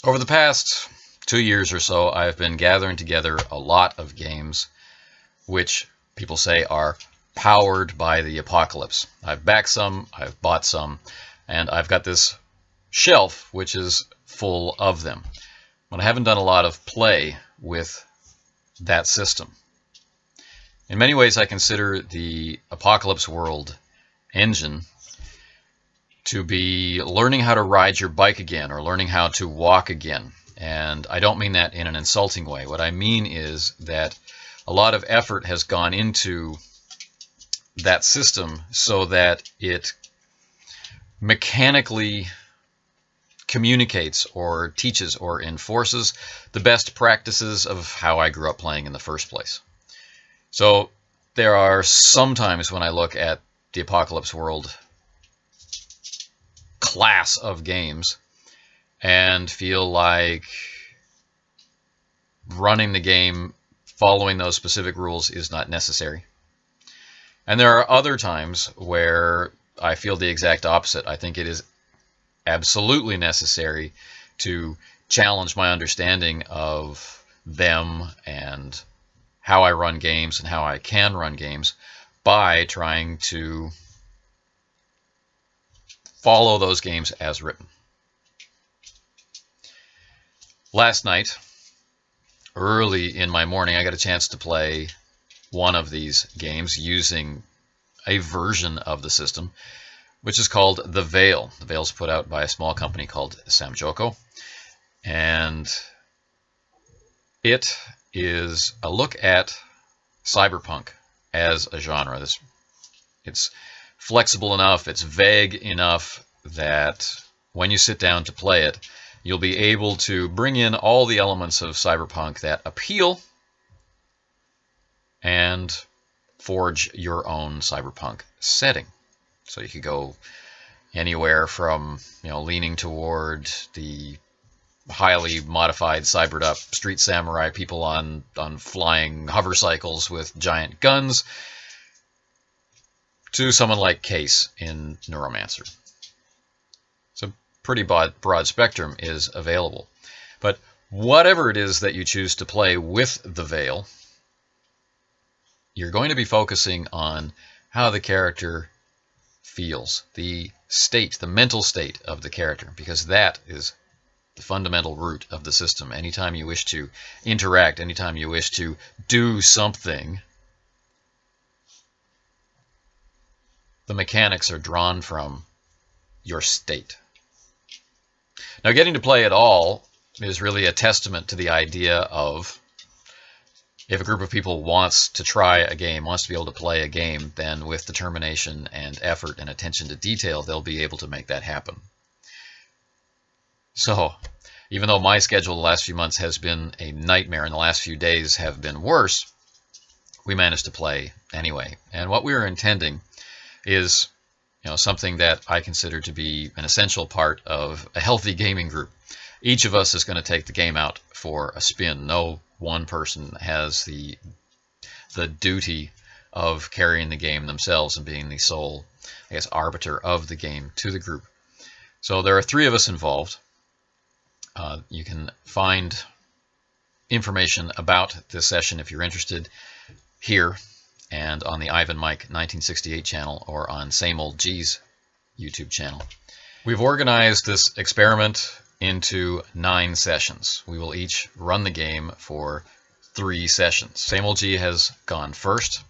Over the past 2 years or so, I've been gathering together a lot of games which people say are powered by the apocalypse. I've backed some, I've bought some, and I've got this shelf which is full of them. But I haven't done a lot of play with that system. In many ways, I consider the Apocalypse World engine to be learning how to ride your bike again, or learning how to walk again. And I don't mean that in an insulting way. What I mean is that a lot of effort has gone into that system so that it mechanically communicates or teaches or enforces the best practices of how I grew up playing in the first place. So there are some times when I look at the Apocalypse World class of games and feel like running the game following those specific rules is not necessary. And there are other times where I feel the exact opposite. I think it is absolutely necessary to challenge my understanding of them and how I run games and how I can run games by trying to follow those games as written. Last night, early in my morning, I got a chance to play one of these games using a version of the system, which is called The Veil. The Veil is put out by a small company called Samjoko, and it is a look at cyberpunk as a genre. It's flexible enough, it's vague enough that when you sit down to play it, you'll be able to bring in all the elements of cyberpunk that appeal and forge your own cyberpunk setting. So you could go anywhere from, leaning toward the highly modified, cybered up street samurai people on flying hover cycles with giant guns, to someone like Case in Neuromancer. So pretty broad spectrum is available. But whatever it is that you choose to play with The Veil, you're going to be focusing on how the character feels, the state, the mental state of the character, because that is the fundamental root of the system. Anytime you wish to interact, anytime you wish to do something, the mechanics are drawn from your state. Now, getting to play at all is really a testament to the idea of, if a group of people wants to try a game, wants to be able to play a game, then with determination and effort and attention to detail, they'll be able to make that happen. So, even though my schedule the last few months has been a nightmare and the last few days have been worse, we managed to play anyway. And what we were intending is, something that I consider to be an essential part of a healthy gaming group. Each of us is going to take the game out for a spin. No one person has the duty of carrying the game themselves and being the sole, arbiter of the game to the group. So there are 3 of us involved. You can find information about this session if you're interested here and on the Ivan Mike 1968 channel or on Same Old G's YouTube channel. We've organized this experiment into 9 sessions. We will each run the game for 3 sessions. Same Old G has gone first,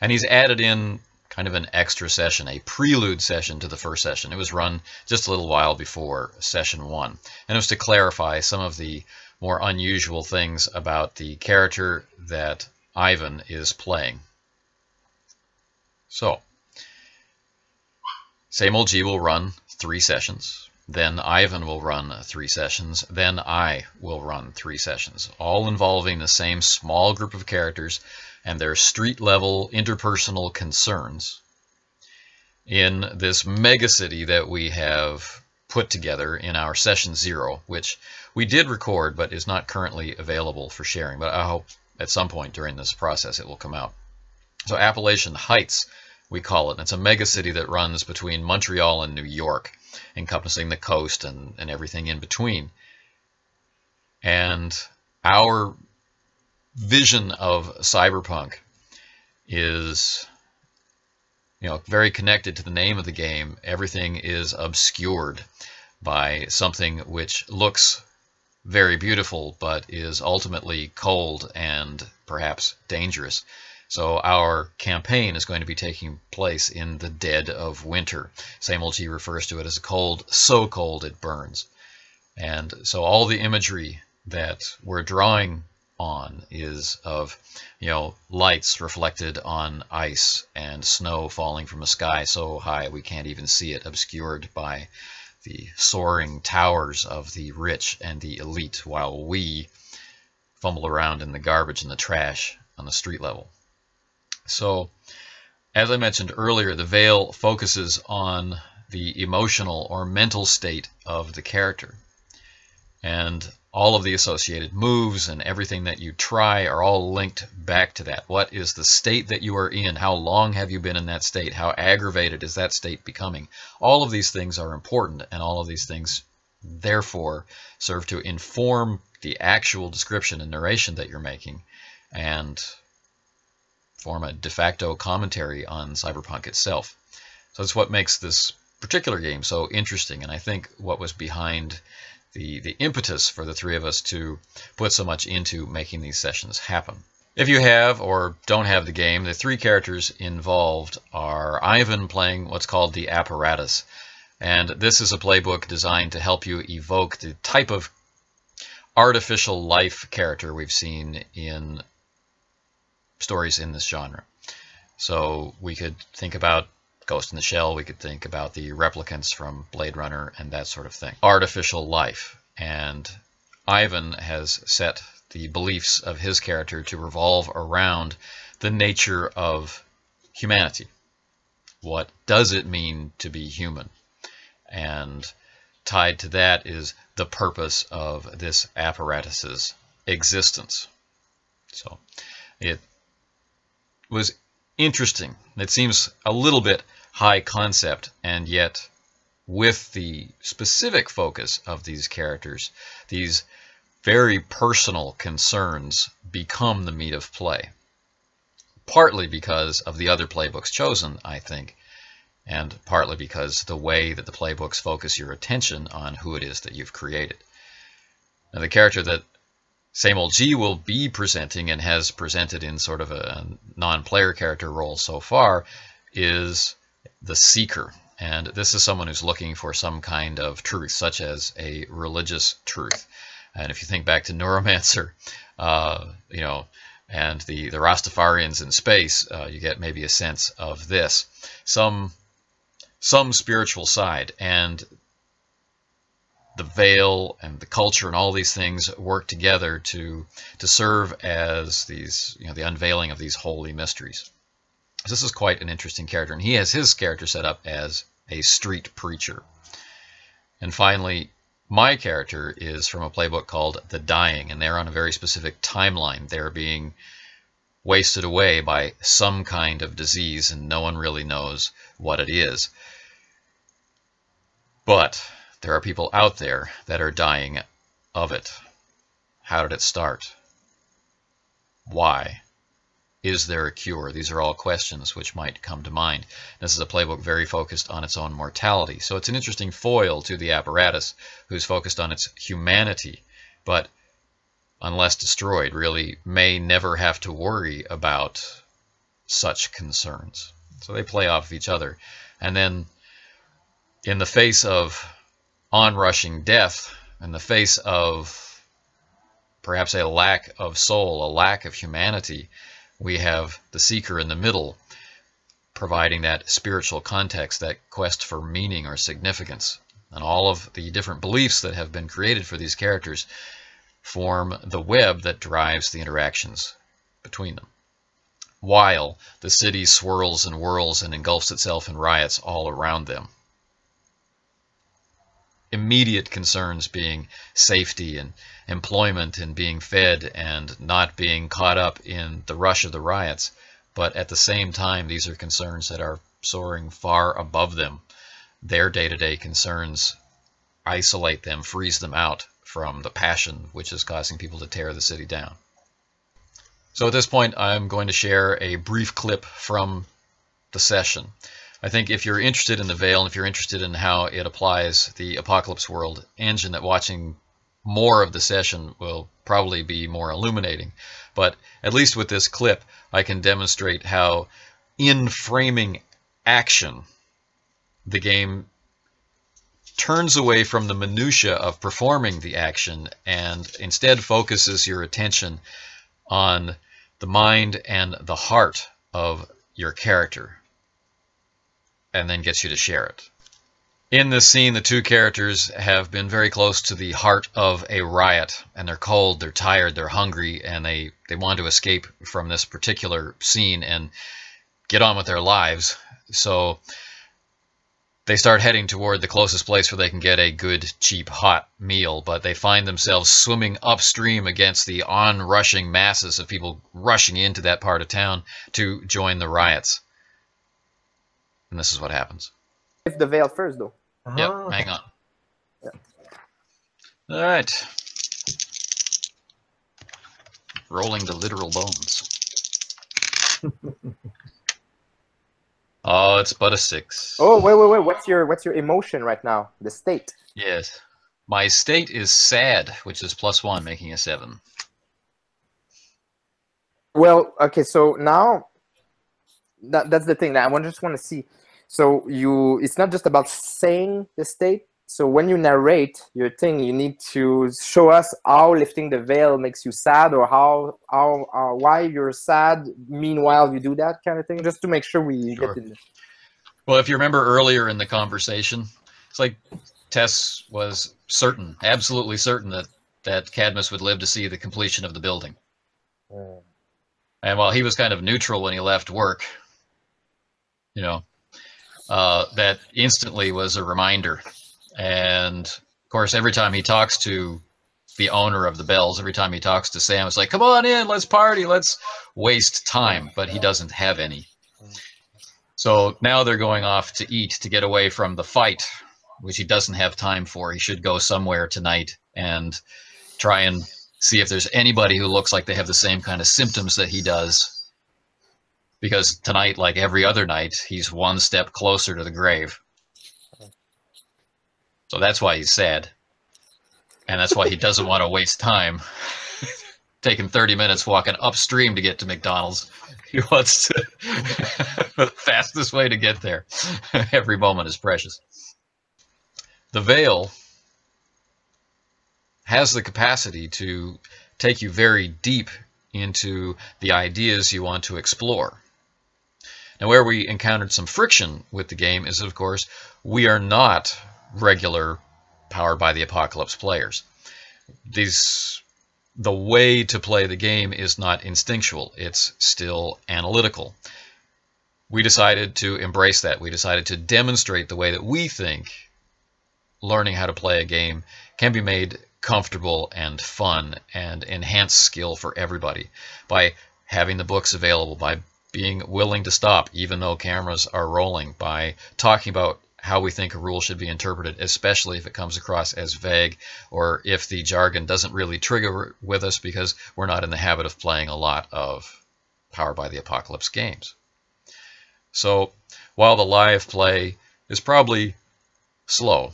and he's added in kind of an extra session, a prelude session to the first session. It was run just a little while before session 1, and it was to clarify some of the more unusual things about the character that Ivan is playing. So, Same Old G will run 3 sessions, then Ivan will run 3 sessions, then I will run 3 sessions, all involving the same small group of characters and their street-level interpersonal concerns in this megacity that we have put together in our Session 0, which we did record but is not currently available for sharing, but I hope at some point during this process it will come out. So Appalachian Heights, we call it. And it's a megacity that runs between Montreal and New York, encompassing the coast and everything in between. And our vision of cyberpunk is, very connected to the name of the game. Everything is obscured by something which looks very beautiful but is ultimately cold and perhaps dangerous. So our campaign is going to be taking place in the dead of winter. Samjoko refers to it as cold, so cold it burns. And so all the imagery that we're drawing on is of, lights reflected on ice and snow falling from a sky so high we can't even see it, obscured by the soaring towers of the rich and the elite, while we fumble around in the garbage and the trash on the street level. So, as I mentioned earlier, the veil focuses on the emotional or mental state of the character. And all of the associated moves and everything that you try are all linked back to that. What is the state that you are in? How long have you been in that state? How aggravated is that state becoming? All of these things are important, and all of these things, therefore, serve to inform the actual description and narration that you're making and form a de facto commentary on cyberpunk itself. So that's what makes this particular game so interesting, and I think what was behind the impetus for the three of us to put so much into making these sessions happen. If you have or don't have the game, the three characters involved are Ivan playing what's called the apparatus. And this is a playbook designed to help you evoke the type of artificial life character we've seen in stories in this genre. So we could think about Ghost in the Shell, we could think about the replicants from Blade Runner and that sort of thing. Artificial life. And Ivan has set the beliefs of his character to revolve around the nature of humanity. What does it mean to be human? And tied to that is the purpose of this apparatus's existence. So it was interesting. It seems a little bit high concept, and yet with the specific focus of these characters, these very personal concerns become the meat of play. Partly because of the other playbooks chosen, I think, and partly because the way that the playbooks focus your attention on who it is that you've created. Now, the character that Samjoko will be presenting and has presented in sort of a non-player character role so far is the Seeker. And this is someone who's looking for some kind of truth, such as a religious truth. And if you think back to Neuromancer, and the Rastafarians in space, you get maybe a sense of this. Some spiritual side, and the veil and the culture and all these things work together to serve as these, the unveiling of these holy mysteries. This is quite an interesting character, and he has his character set up as a street preacher. And finally, my character is from a playbook called The Dying, and they're on a very specific timeline. They're being wasted away by some kind of disease, and no one really knows what it is. But there are people out there that are dying of it. How did it start? Why? Is there a cure? These are all questions which might come to mind. This is a playbook very focused on its own mortality. So it's an interesting foil to the apparatus, who's focused on its humanity, but unless destroyed, really may never have to worry about such concerns. So they play off of each other. And then in the face of onrushing death, in the face of perhaps a lack of soul, a lack of humanity, we have the Seeker in the middle, providing that spiritual context, that quest for meaning or significance. And all of the different beliefs that have been created for these characters form the web that drives the interactions between them. While the city swirls and whirls and engulfs itself in riots all around them. Immediate concerns being safety and employment and being fed and not being caught up in the rush of the riots. But at the same time, these are concerns that are soaring far above them. Their day-to-day concerns isolate them, freeze them out from the passion which is causing people to tear the city down. So at this point, I'm going to share a brief clip from the session. I think if you're interested in the Veil, and if you're interested in how it applies the Apocalypse World engine, that watching more of the session will probably be more illuminating. But at least with this clip, I can demonstrate how in framing action, the game turns away from the minutia of performing the action and instead focuses your attention on the mind and the heart of your character, and then gets you to share it. In this scene, the two characters have been very close to the heart of a riot, and they're cold, they're tired, they're hungry, and they want to escape from this particular scene and get on with their lives. So they start heading toward the closest place where they can get a good, cheap, hot meal, but they find themselves swimming upstream against the onrushing masses of people rushing into that part of town to join the riots. And this is what happens. If the Veil first, though. Yep, hang on. Yeah. All right. Rolling the literal bones. Oh, it's but a 6. Oh, wait. What's your emotion right now? The state. Yes. My state is sad, which is +1, making a 7. Well, okay, so now that's the thing that I just want to see. So it's not just about saying the state. So when you narrate your thing, you need to show us how lifting the veil makes you sad, or why you're sad. Meanwhile, you do that kind of thing, just to make sure we Sure. get in. Well, if you remember earlier in the conversation, it's like Tess was certain, absolutely certain, that Cadmus would live to see the completion of the building. Mm. And while he was kind of neutral when he left work, you know, that instantly was a reminder. And of course, every time he talks to the owner of the Bells, every time he talks to Sam, it's like, come on in, let's party, let's waste time. But he doesn't have any. So now they're going off to eat to get away from the fight, which he doesn't have time for. He should go somewhere tonight and try and see if there's anybody who looks like they have the same kind of symptoms that he does. Because tonight, like every other night, he's one step closer to the grave. So that's why he's sad. And that's why he doesn't want to waste time taking 30 minutes walking upstream to get to McDonald's. He wants to the fastest way to get there. Every moment is precious. The Veil has the capacity to take you very deep into the ideas you want to explore. Now, where we encountered some friction with the game is, of course, we are not regular Powered by the Apocalypse players. The way to play the game is not instinctual. It's still analytical. We decided to embrace that. We decided to demonstrate the way that we think learning how to play a game can be made comfortable and fun and enhance skill for everybody by having the books available, by being willing to stop even though cameras are rolling, by talking about how we think a rule should be interpreted, especially if it comes across as vague or if the jargon doesn't really trigger with us because we're not in the habit of playing a lot of Powered by the Apocalypse games. So while the live play is probably slow,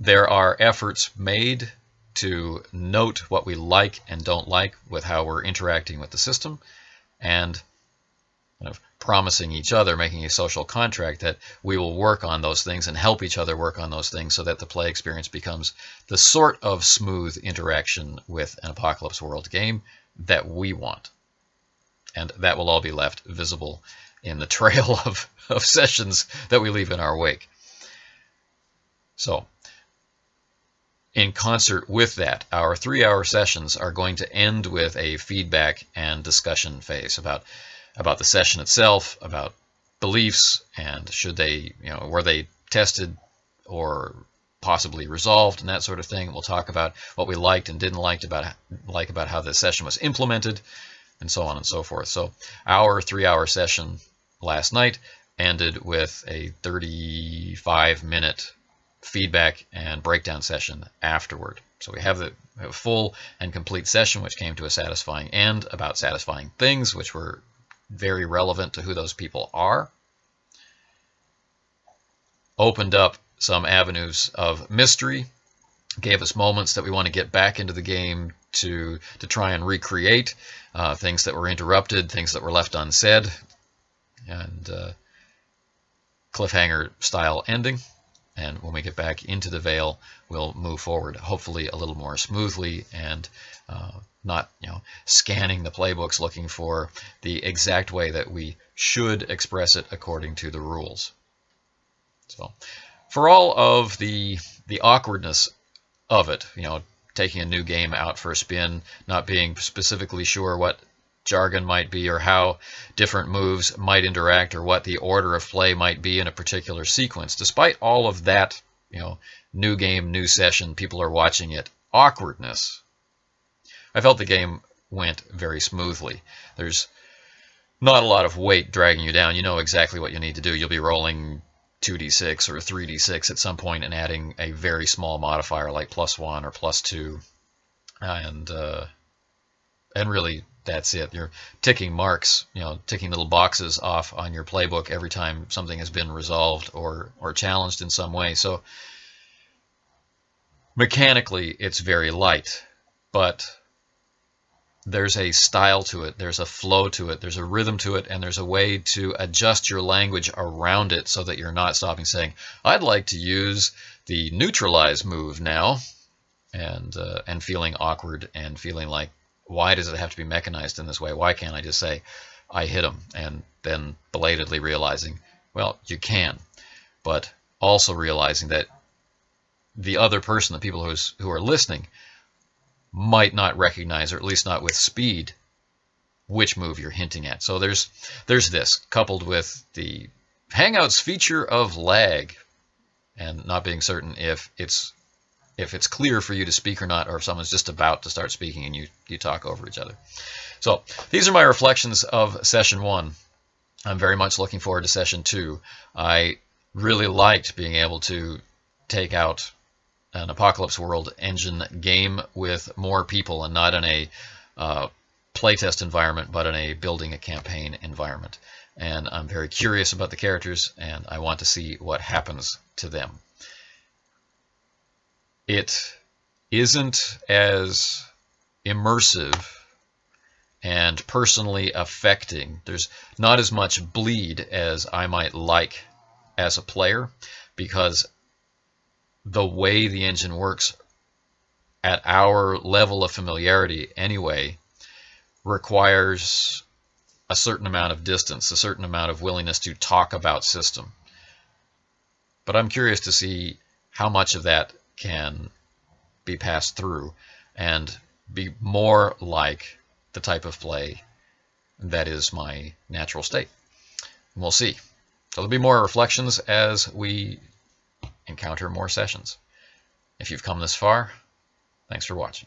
there are efforts made to note what we like and don't like with how we're interacting with the system, and kind of promising each other, making a social contract that we will work on those things and help each other work on those things so that the play experience becomes the sort of smooth interaction with an Apocalypse World game that we want. And that will all be left visible in the trail of sessions that we leave in our wake. So, in concert with that, our 3-hour sessions are going to end with a feedback and discussion phase about the session itself, about beliefs, and should they, were they tested or possibly resolved and that sort of thing. We'll talk about what we liked and didn't like about how the session was implemented, and so on and so forth. So our 3-hour session last night ended with a 35-minute feedback and breakdown session afterward. So we have a full and complete session which came to a satisfying end about satisfying things which were very relevant to who those people are. Opened up some avenues of mystery, gave us moments that we want to get back into the game to try and recreate, things that were interrupted, things that were left unsaid, and cliffhanger style ending. And when we get back into the Veil, we'll move forward, hopefully a little more smoothly, and not scanning the playbooks looking for the exact way that we should express it according to the rules. So, for all of the awkwardness of it, taking a new game out for a spin, not being specifically sure what jargon might be or how different moves might interact or what the order of play might be in a particular sequence. Despite all of that, new game, new session, people are watching it, awkwardness, I felt the game went very smoothly. There's not a lot of weight dragging you down. You know exactly what you need to do. You'll be rolling 2d6 or 3d6 at some point and adding a very small modifier like +1 or +2, and really that's it. You're ticking marks, ticking little boxes off on your playbook every time something has been resolved or challenged in some way. So mechanically it's very light, but there's a style to it, there's a flow to it, there's a rhythm to it, and there's a way to adjust your language around it so that you're not stopping saying, I'd like to use the neutralize move now, and feeling awkward and feeling like, why does it have to be mechanized in this way? Why can't I just say, I hit him, and then belatedly realizing, well, you can, but also realizing that the other person, the people who are listening, might not recognize, or at least not with speed, which move you're hinting at. So there's this, coupled with the Hangouts feature of lag, and not being certain if it's clear for you to speak or not, or if someone's just about to start speaking and you talk over each other. So these are my reflections of Session 1. I'm very much looking forward to Session 2. I really liked being able to take out an Apocalypse World engine game with more people, and not in a playtest environment, but in a building a campaign environment. And I'm very curious about the characters, and I want to see what happens to them. It isn't as immersive and personally affecting. There's not as much bleed as I might like as a player, because the way the engine works at our level of familiarity anyway requires a certain amount of distance, a certain amount of willingness to talk about system. But I'm curious to see how much of that can be passed through and be more like the type of play that is my natural state. And we'll see. So there'll be more reflections as we encounter more sessions. If you've come this far, thanks for watching.